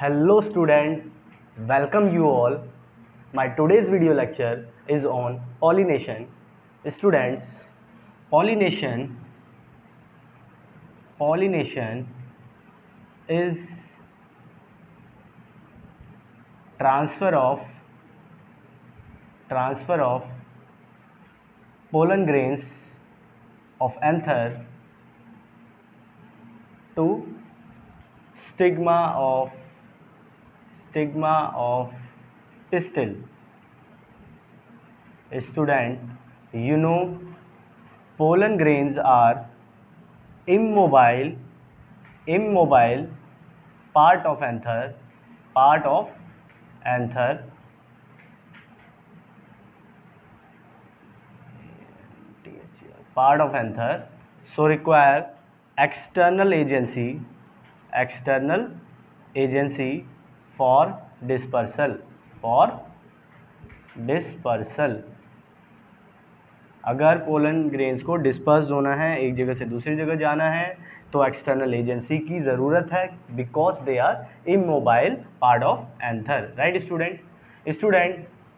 Hello student, welcome you all. My today's video lecture is on pollination. Students, pollination is transfer of pollen grains of anther to stigma of pistil. Student, you know pollen grains are immobile part of anther part of anther, so require external agency for dispersal अगर pollen grains को disperse होना है, एक जगह से दूसरी जगह जाना है, तो एक्सटर्नल एजेंसी की ज़रूरत है because they are immobile part of anther. Right student,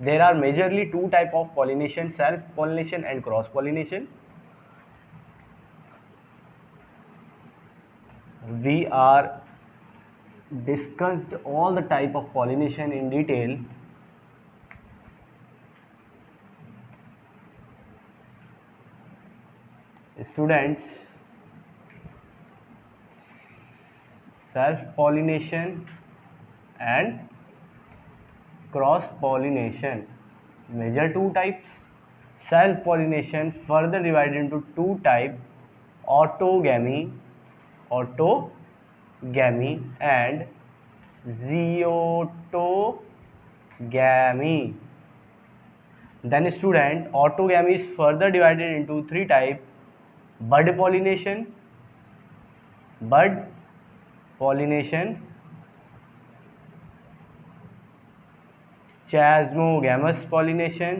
there are majorly two type of pollination, self pollination and cross pollination. We are discussed all the type of pollination in detail. Students, self pollination and cross pollination, major two types. Self pollination further divided into two types: autogamy and zeotogamy. Then student, autogamy is further divided into three types: bud pollination, chasmogamous pollination,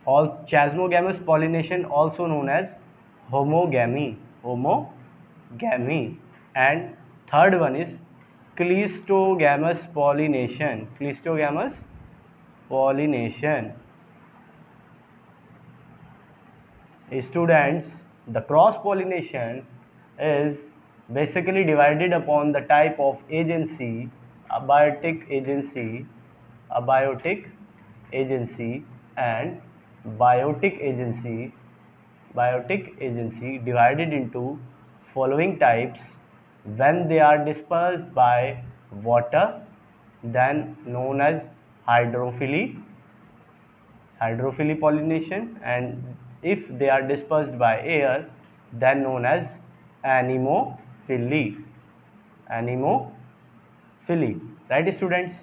all chasmogamous pollination also known as homogamy, and third one is cleistogamous pollination. Students, the cross pollination is basically divided upon the type of agency, abiotic agency and biotic agency, divided into following types. When they are dispersed by water, then known as hydrophily pollination, and if they are dispersed by air, then known as anemophily. Right students?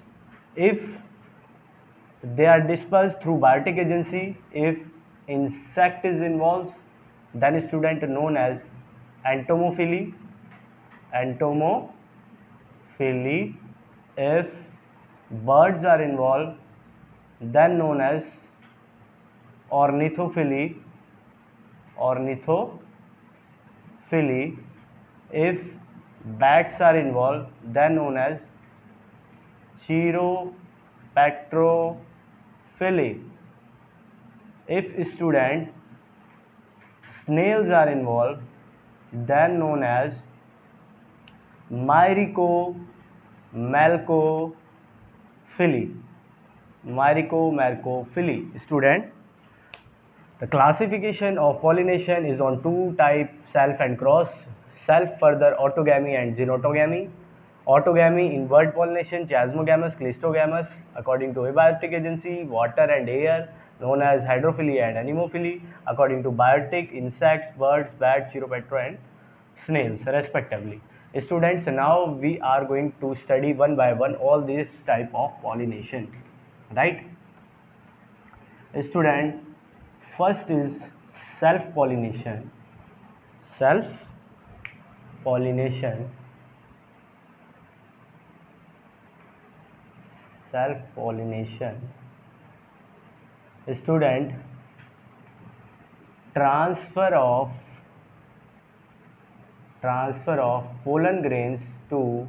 If they are dispersed through biotic agency, if insect is involved, then student known as entomophily. If birds are involved, then known as ornithophily. If bats are involved, then known as chiropterophily. If student snails are involved, then known as myrico-malcophily. Student, the classification of pollination is on two types, self and cross. Self, further autogamy and xenotogamy. Autogamy in bird pollination, chasmogamous, cleistogamous, according to abiotic agency, water and air, known as hydrophily and anemophily, according to biotic, insects, birds, bats, chiroptera and snails respectively. Students, now we are going to study one by one all these type of pollination. Right? Student, first is self pollination. Student, transfer of pollen grains to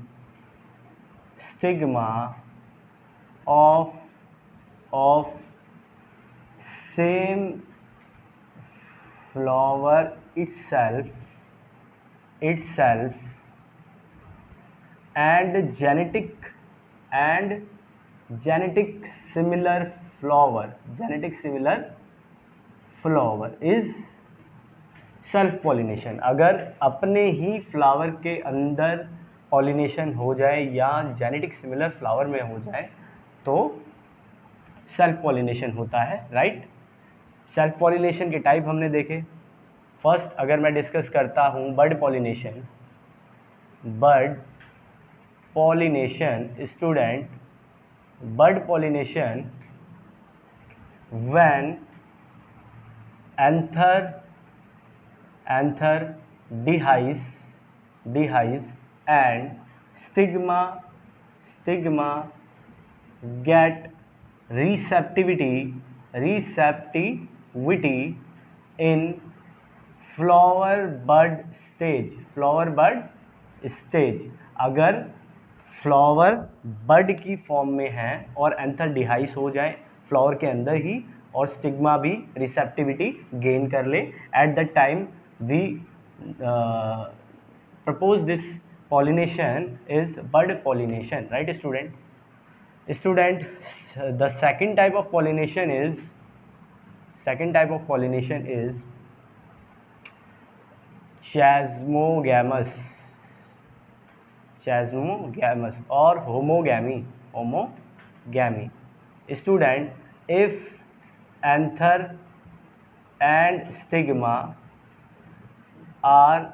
stigma of same flower itself and genetic similar flower is self pollination. अगर अपने ही flower के अंदर pollination हो जाए या genetic similar flower में हो जाए तो सेल्फ पॉलिनेशन होता है, राइट। सेल्फ पॉलिनेशन के टाइप हमने देखे। फर्स्ट अगर मैं डिस्कस करता हूँ bird pollination student, bird pollination when anther dehisce and stigma get receptivity in flower bud stage। अगर फ्लावर बड की फॉर्म में है और एंथर डिहाइस हो जाए फ्लावर के अंदर ही और स्टिग्मा भी रिसेप्टिविटी गेन कर ले, at the time we propose this pollination is bud pollination, right student? The second type of pollination is chasmogamous or homogamy। Student, if anther and stigma are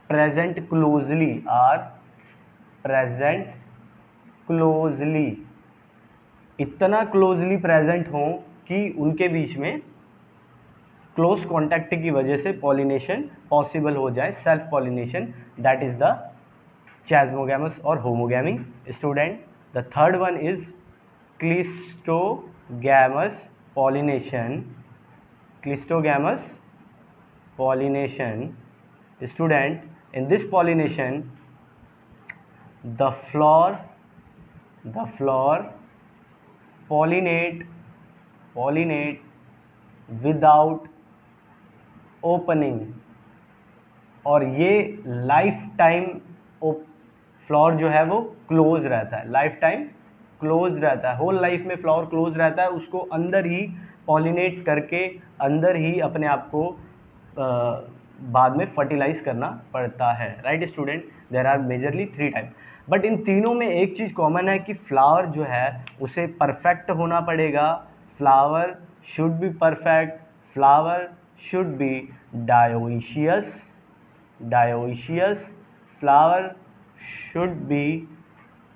present closely इतना closely present हो कि उनके बीच में close contact की वजह से pollination possible हो जाए, self pollination, that is the chasmogamous or homogamy। Student, the third one is clistogamous pollination। Student, in this pollination the flower pollinate without opening, और ये लाइफ टाइम फ्लावर जो है वो क्लोज रहता है, लाइफ टाइम क्लोज रहता है, whole life में फ्लावर क्लोज रहता है, उसको अंदर ही पॉलिनेट करके अंदर ही अपने आप को बाद में फर्टिलाइज करना पड़ता है, right student. There are majorly 3 type, but इन तीनों में एक चीज़ कॉमन है कि फ्लावर जो है उसे परफेक्ट होना पड़ेगा, flower should be perfect, flower should be dioecious, flower should be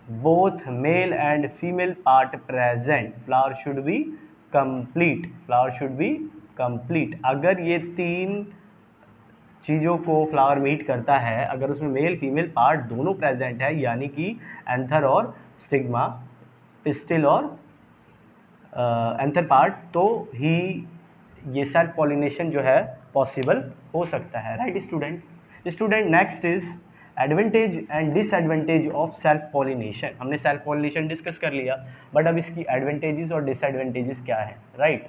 both male and female part present, flower should be complete। अगर ये 3 चीज़ों को फ्लावर मीट करता है, अगर उसमें मेल फीमेल पार्ट दोनों प्रेजेंट है, यानी कि एंथर और स्टिग्मा, पिस्टिल और एंथर पार्ट, तो ही ये सेल्फ पॉलिनेशन जो है पॉसिबल हो सकता है, right student. Next is advantage and disadvantage of self pollination. हमने सेल्फ पॉलिनेशन डिस्कस कर लिया, बट अब इसकी एडवांटेजेस और डिसएडवांटेजेस क्या है, right.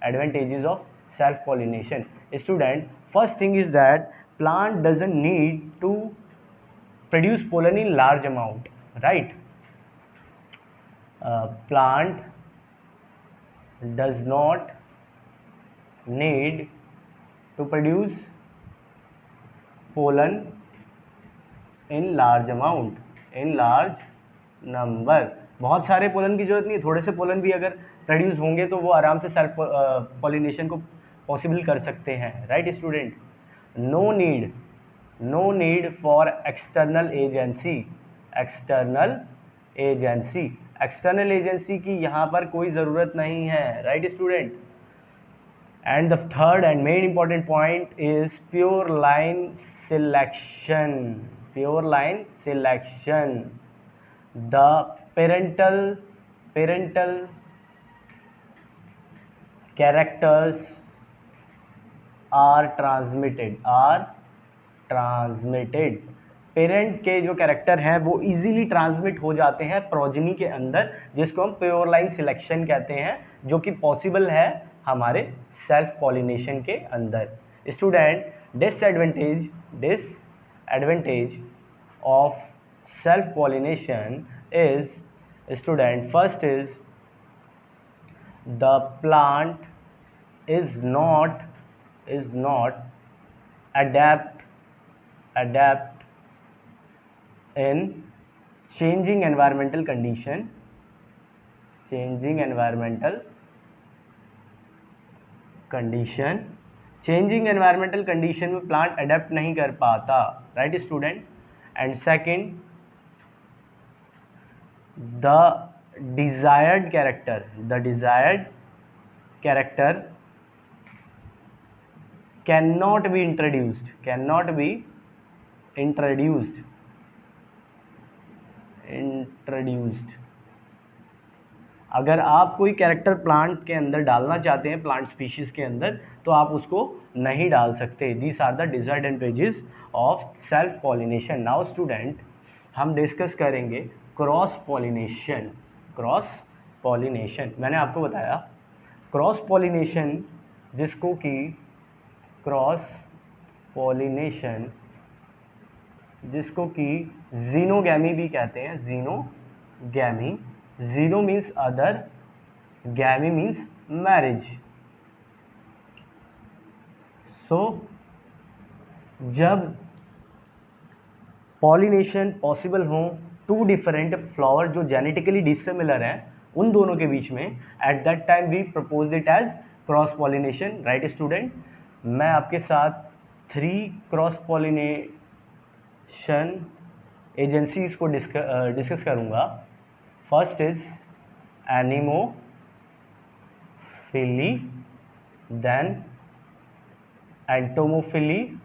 Advantages of self pollination student, first thing is that plant doesn't need to produce pollen in large amount, right। Plant does not need to produce pollen in large amount, in large number। बहुत सारे pollen की जरूरत नहीं है, थोड़े से pollen भी अगर प्रोड्यूस होंगे तो वो आराम से सेल्फ पॉलिनेशन को पॉसिबल कर सकते हैं, right student. No need for external agency की यहाँ पर कोई ज़रूरत नहीं है, right student. And the third and main important point is pure line selection. The parental characters are transmitted. Parent के जो कैरेक्टर हैं वो इजीली ट्रांसमिट हो जाते हैं प्रोजनी के अंदर, जिसको हम प्योर लाइन सिलेक्शन कहते हैं, जो कि पॉसिबल है हमारे सेल्फ पॉलिनेशन के अंदर। Student, disadvantage of self pollination is, student, first is the plant is not adapt in changing environmental condition changing environmental condition में प्लांट अडेप्ट नहीं कर पाता, right student. And second, the desired character cannot be introduced। अगर आप कोई character plant के अंदर डालना चाहते हैं, प्लांट स्पीशीज के अंदर, तो आप उसको नहीं डाल सकते। These are the disadvantages of self pollination. Now student, हम डिस्कस करेंगे क्रॉस पॉलिनेशन। मैंने आपको बताया क्रॉस पॉलिनेशन, जिसको कि जीनोगैमी भी कहते हैं। Xenogamy, xeno means other, gamy means marriage. So जब पॉलिनेशन पॉसिबल हो टू डिफरेंट फ्लावर जो जेनेटिकली डिसिमिलर हैं, उन दोनों के बीच में, at that time we propose it as cross pollination, right student. मैं आपके साथ 3 क्रॉस पॉलिनेशन एजेंसीज को डिस्कस करूंगा। First is anemophily, then entomophily,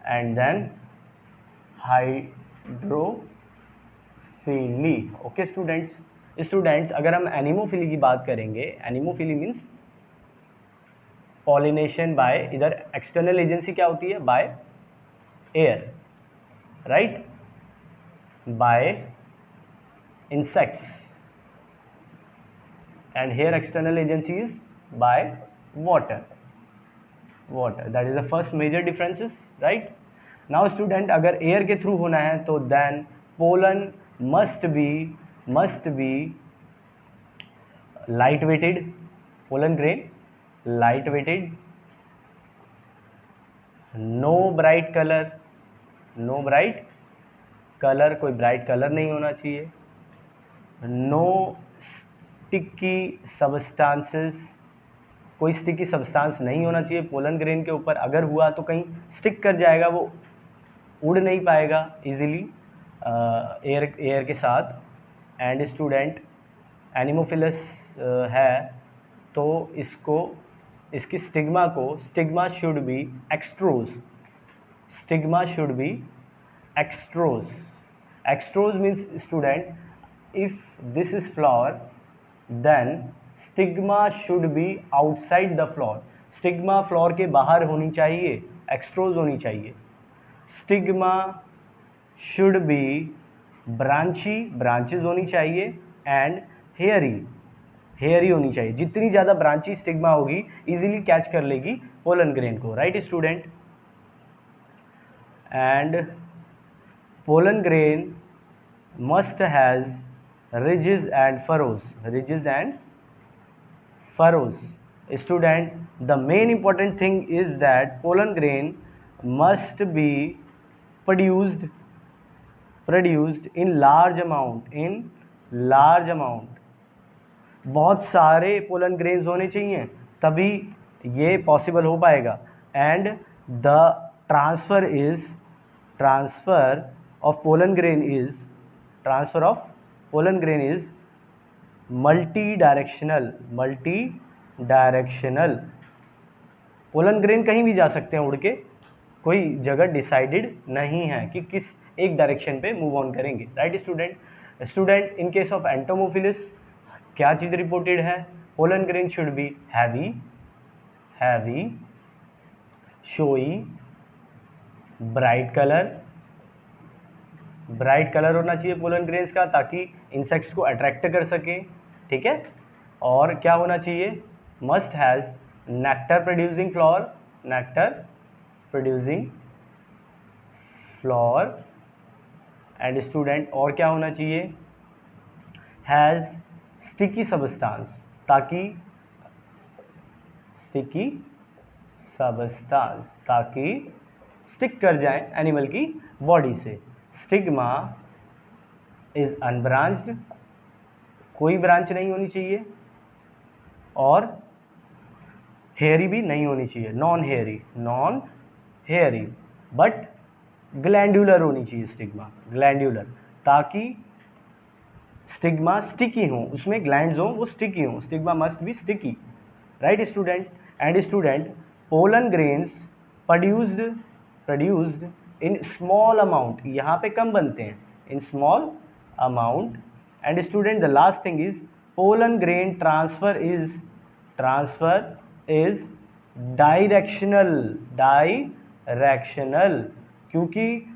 and then hydrophily. Okay students, अगर हम एनिमोफिली की बात करेंगे, एनिमोफिली मीन्स पॉलिनेशन बाय, इधर एक्सटर्नल एजेंसी क्या होती है, by air, right, by insects, and here external agency is by water. That is the first major differences, right? Now student, अगर air के थ्रू होना है तो then pollen must be light weighted, pollen grain light weighted, no bright color, कोई bright colour नहीं होना चाहिए, no sticky substances, कोई स्टिकी सब्सटेंस नहीं होना चाहिए पोलन ग्रेन के ऊपर। अगर हुआ तो कहीं स्टिक कर जाएगा, वो उड़ नहीं पाएगा इजीली एयर के साथ। एंड स्टूडेंट, एनिमोफिलस है तो इसकी stigma should be extrorse. Extrorse means student, if this is flower then stigma should be outside the flower। Stigma floor के बाहर होनी चाहिए, एक्सट्रोज होनी चाहिए। स्टिग्मा शुड बी ब्रांचेज होनी चाहिए, एंड हेयरी होनी चाहिए। जितनी ज़्यादा ब्रांची स्टिग्मा होगी इजीली कैच कर लेगी पोलन ग्रेन को, right student. And pollen grain must has ridges and furrows। Student, the main important thing is that pollen grain must be produced in large amount। बहुत सारे पोलन ग्रेन्स होने चाहिए तभी ये possible हो पाएगा। And the transfer of pollen grain is multi-directional। Pollen grain कहीं भी जा सकते हैं उड़ के, कोई जगह डिसाइडेड नहीं है कि किस एक डायरेक्शन पे मूव ऑन करेंगे, right student. In case of entomophilous क्या चीज़ रिपोर्टेड है, pollen grain should be heavy, showy, bright colour होना चाहिए पोलन ग्रेन्स का, ताकि इंसेक्ट्स को अट्रैक्ट कर सके, ठीक है। और क्या होना चाहिए, must has nectar producing flower and student, और क्या होना चाहिए, हैज़ स्टिकी सबस्टांस, ताकि स्टिक कर जाए एनिमल की बॉडी से। स्टिग्मा इज अनब्रांच्ड, कोई ब्रांच नहीं होनी चाहिए, और हेयरी भी नहीं होनी चाहिए, नॉन हेयरी बट ग्लैंडुलर होनी चाहिए स्टिग्मा, ग्लैंडुलर, ताकि स्टिग्मा स्टिकी हो, उसमें ग्लैंड्स हो वो स्टिकी हो, stigma must be sticky, right student. And student, pollen grains produced in small amount, यहाँ पे कम बनते हैं, in small amount. And student, the last thing is pollen grain transfer is directional, क्योंकि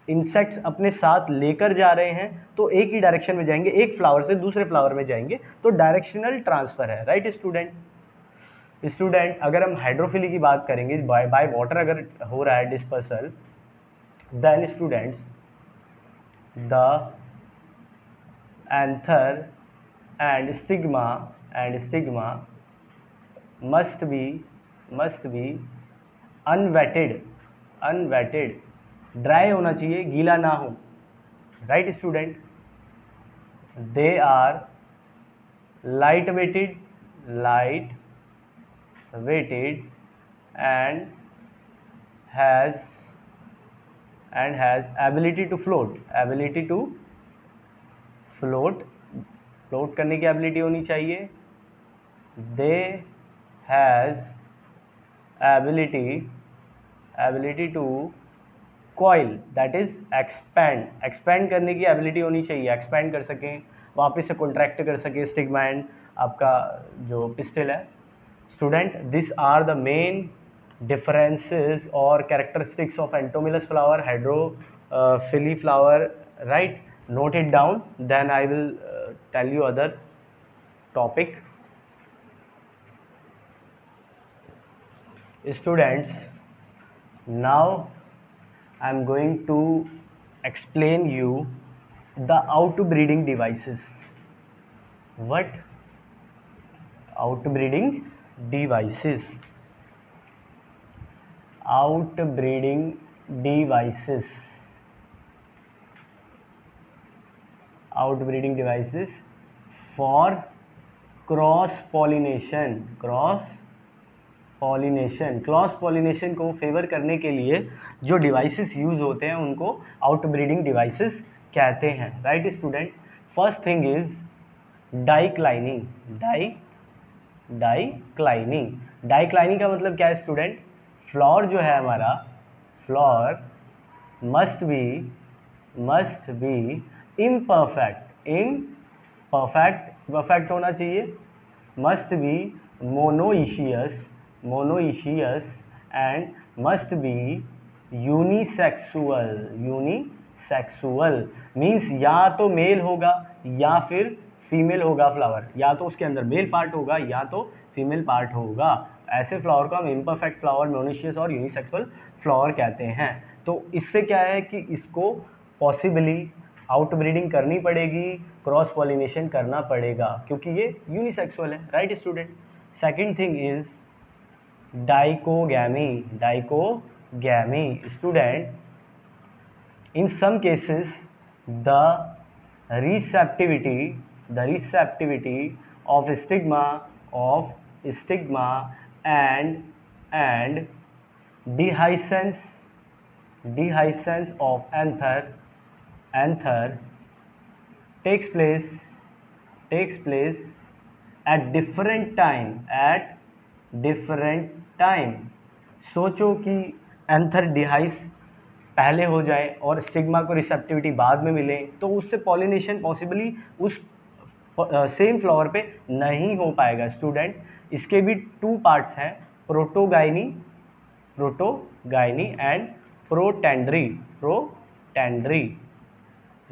इंसेक्ट्स अपने साथ लेकर जा रहे हैं तो एक ही डायरेक्शन में जाएंगे, एक फ्लावर से दूसरे फ्लावर में जाएंगे, तो डायरेक्शनल ट्रांसफर है, राइट स्टूडेंट। अगर हम हाइड्रोफिली की बात करेंगे, बाय वाटर अगर हो रहा है dispersal, then students the anther and stigma must be unwetted, dry होना चाहिए, गीला ना हो, right student. They are light weighted and has ability to float करने की एबिलिटी होनी चाहिए। They has ability to coil, that is expand करने की एबिलिटी होनी चाहिए, एक्सपैंड कर सकें, वापस से कॉन्ट्रैक्ट कर सके स्टिग्मा एंड आपका जो पिस्टल है। Student, this are the main differences or characteristics of entomolous flower, hydrophily flower, right? Note it down, then I will tell you other topic. Students, now I am going to explain you the outbreeding devices. What? Outbreeding devices. Outbreeding devices for cross pollination को favour करने के लिए जो devices use होते हैं उनको outbreeding devices कहते हैं, right student. First thing is dicliny का मतलब क्या है स्टूडेंट, फ्लावर जो है हमारा, फ्लावर मस्ट बी इम्परफेक्ट होना चाहिए, must be monoecious and must be unisexual means या तो मेल होगा या फिर फीमेल होगा फ्लावर, या तो उसके अंदर मेल पार्ट होगा या तो फीमेल पार्ट होगा। ऐसे फ्लावर को हम इम्परफेक्ट फ्लावर, मोनोइशियस और यूनिसेक्सुअल फ्लावर कहते हैं। तो इससे क्या है कि इसको पॉसिबली आउटब्रीडिंग करनी पड़ेगी, क्रॉस पॉलिनेशन करना पड़ेगा, क्योंकि ये यूनिसेक्सुअल है, right student. Second thing is dichogamy student, in some cases the receptivity of stigma and dehiscence of anther takes place at different time। सोचो कि एंथर डिहाइस पहले हो जाए और स्टिग्मा को रिसेप्टिविटी बाद में मिले, तो उससे पॉलिनेशन पॉसिबली उस सेम फ्लावर पे नहीं हो पाएगा। स्टूडेंट, इसके भी टू पार्ट्स हैं, protogyny and protandry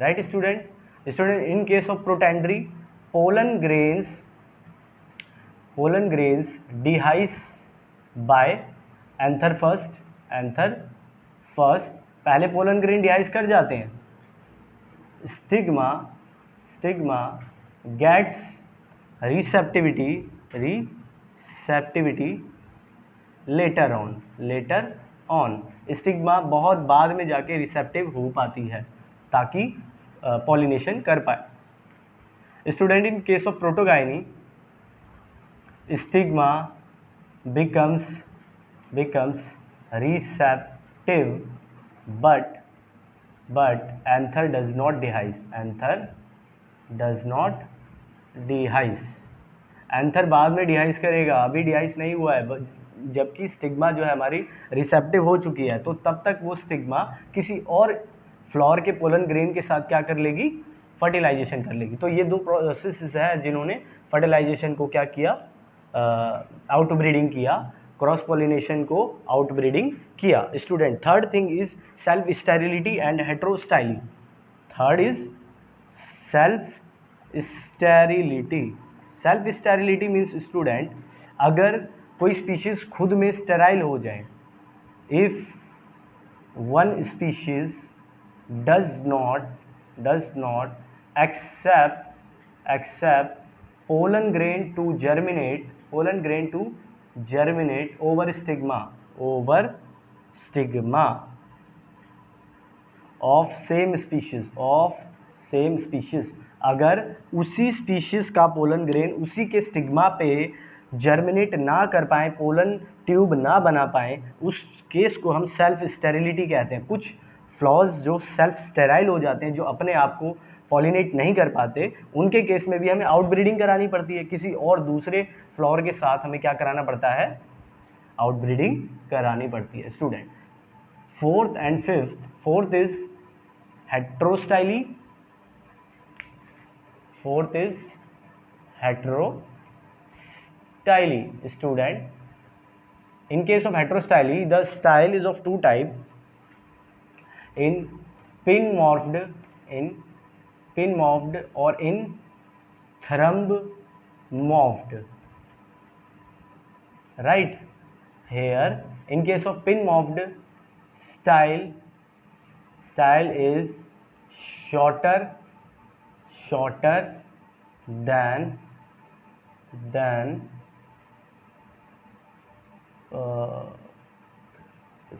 right student in case of protandry pollen grains dehisce by anther first पहले पोलन ग्रेन डिहाइस कर जाते हैं, stigma gets receptivity later on stigma बहुत बाद में जाके रिसेप्टिव हो पाती है ताकि पॉलिनेशन कर पाए। Student in case of protogyny stigma becomes receptive but anther does not dehisce anther बाद में डिहाइस करेगा, अभी डिहाइस नहीं हुआ है, जबकि स्टिग्मा जो है हमारी रिसेप्टिव हो चुकी है, तो तब तक वो स्टिग्मा किसी और फ्लावर के पोलन ग्रेन के साथ क्या कर लेगी, फर्टिलाइजेशन कर लेगी। तो ये दो प्रोसेस है जिन्होंने फर्टिलाइजेशन को क्या किया, आउटब्रीडिंग किया, क्रॉस पॉलिनेशन को आउटब्रीडिंग किया। Student third thing is self sterility and heterostyly. Third is self sterility means student अगर कोई स्पीशीज खुद में स्टेराइल हो जाए, if one species does not accept pollen grain to germinate over stigma of same species अगर उसी species का pollen grain उसी के स्टिग्मा पे जर्मिनेट ना कर पाए, पोलन ट्यूब ना बना पाए, उस केस को हम सेल्फ स्टेरिलिटी कहते हैं। कुछ फ्लॉज जो सेल्फ स्टेराइल हो जाते हैं, जो अपने आप को पॉलिनेट नहीं कर पाते, उनके केस में भी हमें आउटब्रीडिंग करानी पड़ती है, किसी और दूसरे फ्लावर के साथ हमें क्या कराना पड़ता है, आउटब्रीडिंग करानी पड़ती है। Student fourth and fifth, fourth is heterostyly, fourth is heterostyly. Student in case of heterostyly the style is of two type, in pin morphed or in thumb morphed, right? Here in case of pin morphed style is shorter than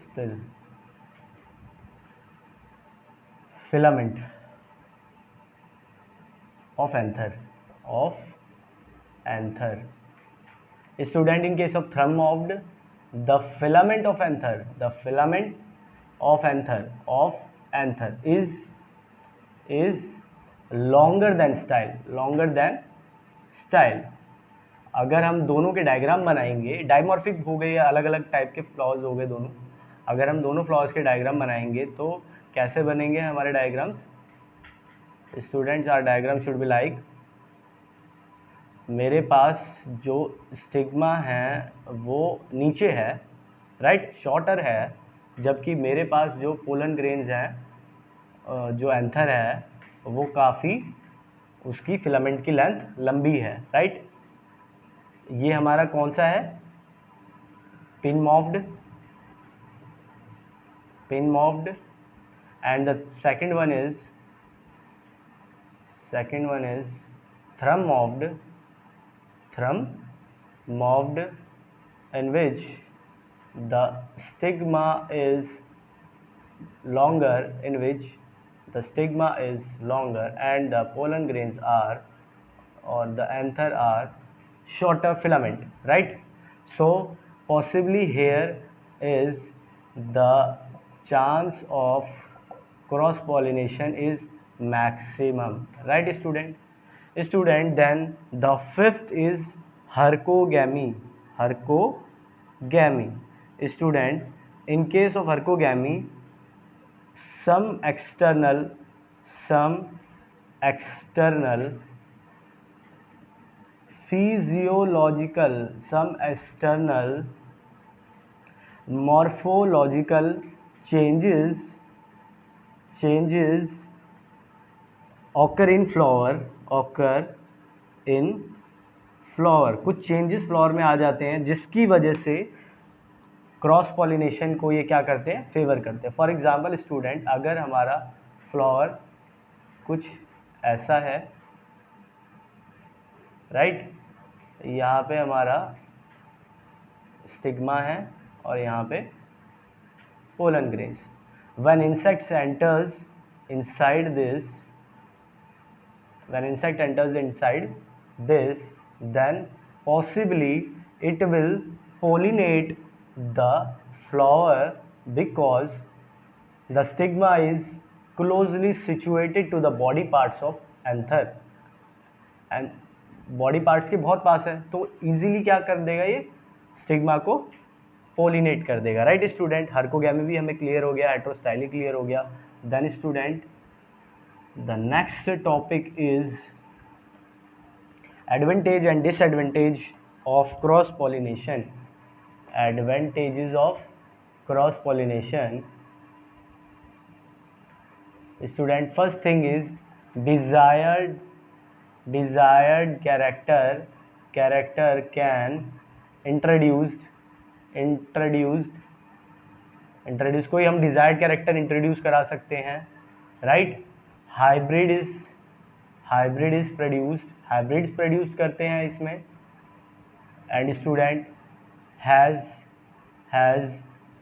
still filament of anther. Student in case of thumb morphed, the filament of anther is longer than style। अगर हम दोनों के diagram बनाएंगे, dimorphic हो गए या अलग अलग टाइप के फ्लॉज हो गए दोनों, अगर हम दोनों फ्लॉज के डायग्राम बनाएंगे तो कैसे बनेंगे हमारे diagrams? Students our diagram should be like, मेरे पास जो स्टिग्मा है वो नीचे है, राइट, शॉर्टर है, जबकि मेरे पास जो पोलन ग्रेन्स हैं, जो एंथर है, वो काफ़ी, उसकी फिलामेंट की लेंथ लंबी है, राइट। ये हमारा कौन सा है, pin morphed, and the second one is thumb morphed, in which the stigma is longer, and the pollen grains are, or the anther are shorter filament, right? So possibly here is the chance of cross pollination is maximum, right student? Then the fifth is hercogamy. Student in case of hercogamy, some external physiological morphological changes occur in flower, कुछ changes flower में आ जाते हैं जिसकी वजह से cross pollination को ये क्या करते हैं, फेवर करते हैं। फॉर एग्जांपल स्टूडेंट, अगर हमारा फ्लावर कुछ ऐसा है, राइट, यहाँ पे हमारा स्टिग्मा है और यहाँ पे pollen grains. when insect enters inside this, then possibly it will pollinate the flower because the stigma is closely situated to the body parts of anther, and body parts के बहुत पास है, तो इजीली क्या कर देगा, ये स्टिग्मा को pollinate कर देगा। राइट स्टूडेंट, हर्कोगैमी भी हमें क्लियर हो गया, हेटेरोस्टाइली क्लियर हो गया। Then student, the next topic is advantage and disadvantage of cross pollination. Advantages of cross pollination student, first thing is desired character can introduce कोई हम डिजायर्ड कैरेक्टर इंट्रोड्यूस करा सकते हैं, राइट। हाइब्रिड प्रोड्यूस करते हैं इसमें। And student, has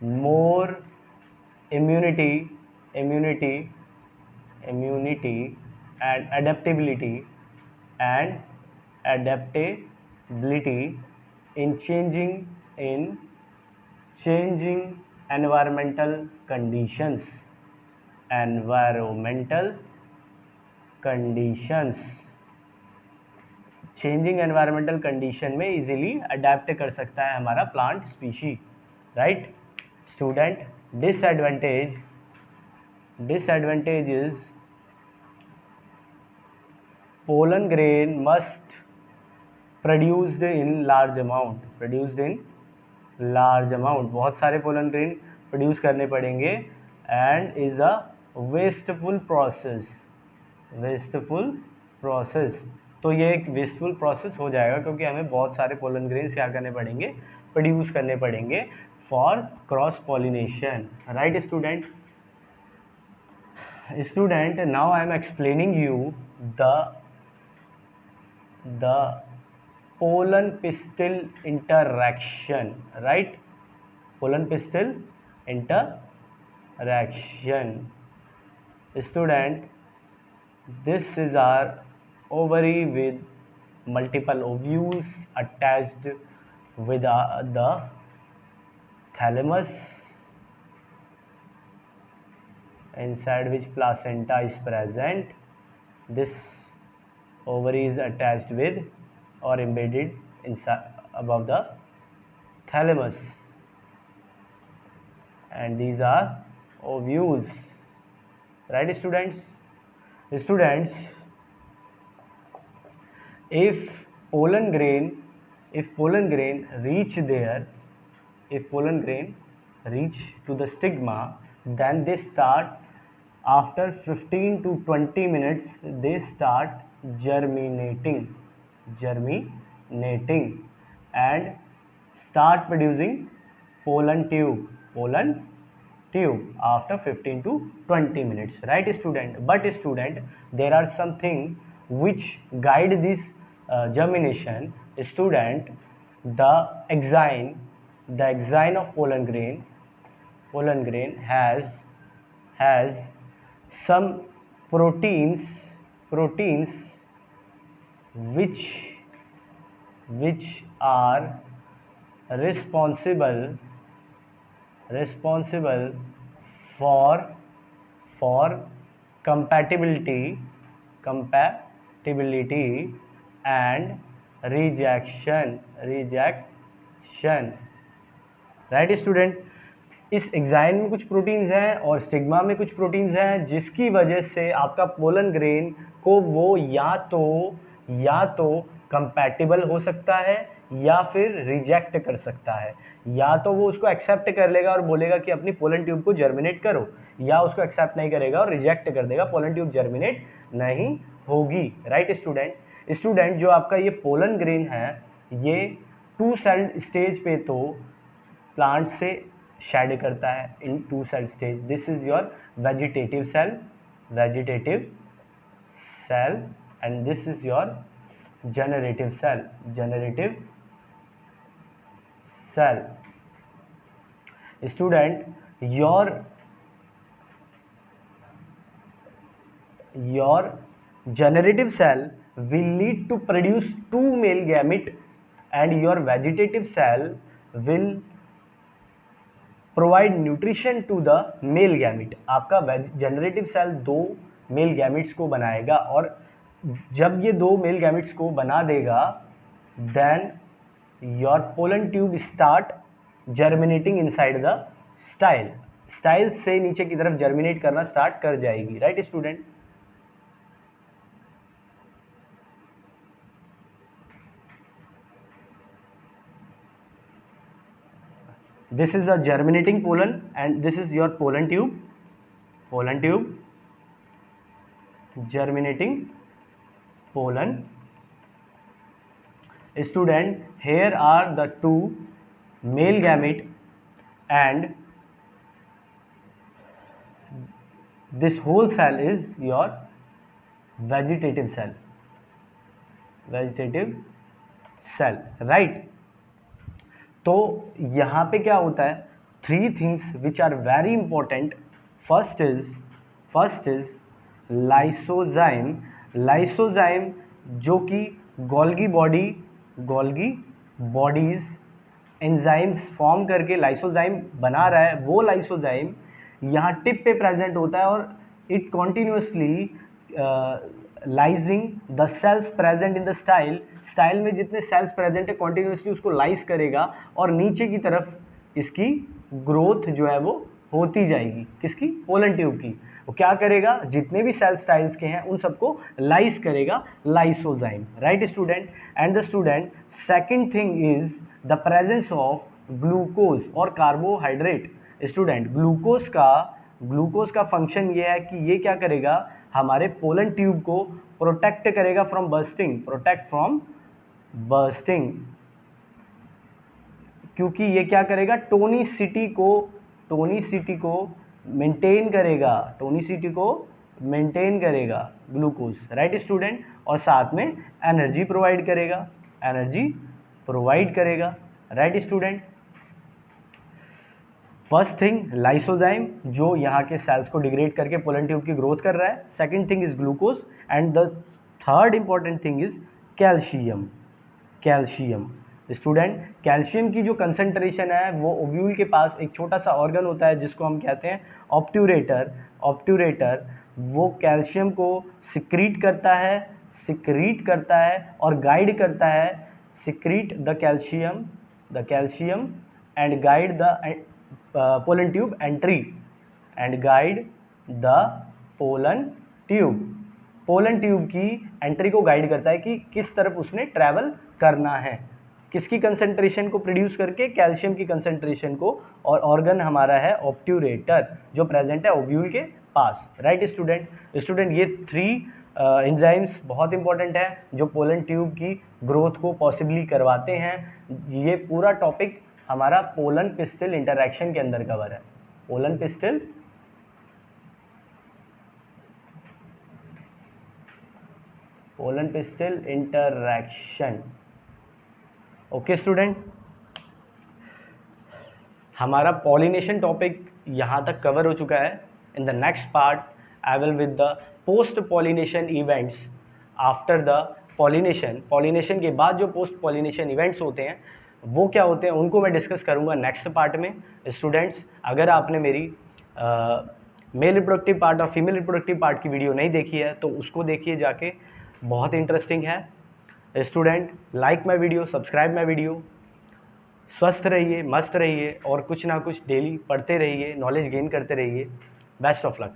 more immunity and adaptability in changing environmental conditions changing environmental condition में easily adapt कर सकता है हमारा plant species, right student. Disadvantage is pollen grain must produced in large amount, बहुत सारे पोलन ग्रेन प्रोड्यूस करने पड़ेंगे। And is a wasteful process, तो ये एक वेस्टफुल प्रोसेस हो जाएगा क्योंकि हमें बहुत सारे पोलन ग्रेन्स क्या करने पड़ेंगे, प्रोड्यूस करने पड़ेंगे for cross pollination, right student. Now I am explaining you the pollen pistil interaction, right? Pollen pistil interaction. Student, this is our ovary with multiple ovules attached with the thalamus, inside which placenta is present. This ovary is attached with or embedded inside above the thalamus, and these are ovules, right students? If pollen grain reach to the stigma, then they start, after 15 to 20 minutes they start germinating and start producing pollen tube after 15 to 20 minutes, right student? But student, there are something which guide this germination, student. The exine of pollen grain has some proteins which are responsible for compatibility and rejection, right student. इस exine में कुछ proteins हैं और stigma में कुछ proteins हैं जिसकी वजह से आपका पोलन ग्रेन को वो या तो कंपैटिबल हो सकता है या फिर रिजेक्ट कर सकता है। या तो वो उसको एक्सेप्ट कर लेगा और बोलेगा कि अपनी पोलन ट्यूब को जर्मिनेट करो, या उसको एक्सेप्ट नहीं करेगा और रिजेक्ट कर देगा, पोलन ट्यूब जर्मिनेट नहीं होगी। राइट स्टूडेंट, जो आपका ये पोलन ग्रेन है ये 2 सेल स्टेज पे तो प्लांट से शेड करता है in 2 cell stage. This is your vegetative cell and this is your generative cell। Student, your generative cell will need to produce 2 male gamete and your vegetative cell will provide nutrition to the male gamete। आपका generative cell 2 male gametes को बनाएगा, और जब ये 2 male gametes को बना देगा then your pollen tube start germinating inside the style से नीचे की तरफ जर्मिनेट करना स्टार्ट कर जाएगी। Right student, this is a germinating pollen and this is your pollen tube germinating pollen। Student, here are the 2 male gamete and this whole cell is your vegetative cell। right। तो यहाँ पे क्या होता है, 3 things which are very important। first is lysozyme जो कि Golgi bodies enzymes form करके lysozyme बना रहा है, वो लाइसोजाइम यहाँ टिप पे प्रेजेंट होता है और it continuously lysing the cells present in the style में जितने सेल्स प्रेजेंट है कॉन्टिन्यूसली उसको लाइज करेगा और नीचे की तरफ इसकी ग्रोथ जो है वो होती जाएगी। किसकी? पोलन ट्यूब की। वो क्या करेगा, जितने भी सेल स्टाइल्स के हैं उन सबको लाइस करेगा, lysozyme. Right student, and the student second thing is the presence of glucose और कार्बोहाइड्रेट। स्टूडेंट, ग्लूकोज का फंक्शन ये है कि ये क्या करेगा, हमारे पोलन ट्यूब को प्रोटेक्ट करेगा फ्रॉम बर्स्टिंग, क्योंकि ये क्या करेगा, टोनिसिटी को मेंटेन करेगा ग्लूकोज। राइट स्टूडेंट, और साथ में एनर्जी प्रोवाइड करेगा। Right student, first thing lysozyme जो यहाँ के सेल्स को डिग्रेड करके पोलन ट्यूब की ग्रोथ कर रहा है। Second thing is glucose and the third important thing is calcium. Student, calcium की जो कंसंट्रेशन है वो ओव्यूल के पास एक छोटा सा ऑर्गन होता है जिसको हम कहते हैं ऑब्ट्यूरेटर। वो कैल्शियम को सिक्रीट करता है और गाइड करता है, secrete the calcium and guide the pollen tube entry pollen tube की एंट्री को गाइड करता है कि किस तरफ उसने ट्रैवल करना है, किसकी कंसंट्रेशन को प्रोड्यूस करके, कैल्शियम की कंसंट्रेशन को। और ऑर्गन हमारा है ऑब्ट्यूरेटर जो प्रेजेंट है ओव्यूल के पास। राइट स्टूडेंट, ये 3 एंजाइम्स बहुत इंपॉर्टेंट है जो पोलन ट्यूब की ग्रोथ को पॉसिबली करवाते हैं। ये पूरा टॉपिक हमारा पोलन पिस्टिल इंटरैक्शन के अंदर कवर है। Pollen pistil interaction. Okay student, हमारा पॉलिनेशन टॉपिक यहाँ तक कवर हो चुका है। In the next part I will with the post pollination events after the pollination के बाद जो पोस्ट पॉलिनेशन इवेंट्स होते हैं वो क्या होते हैं उनको मैं डिस्कस करूँगा नेक्स्ट पार्ट में। स्टूडेंट्स, अगर आपने मेरी मेल रिप्रोडक्टिव पार्ट और फीमेल रिप्रोडक्टिव पार्ट की वीडियो नहीं देखी है तो उसको देखिए जाके, बहुत इंटरेस्टिंग है। Student, like my video, subscribe my video. स्वस्थ रहिए, मस्त रहिए और कुछ ना कुछ डेली पढ़ते रहिए, नॉलेज गेन करते रहिए। Best of luck.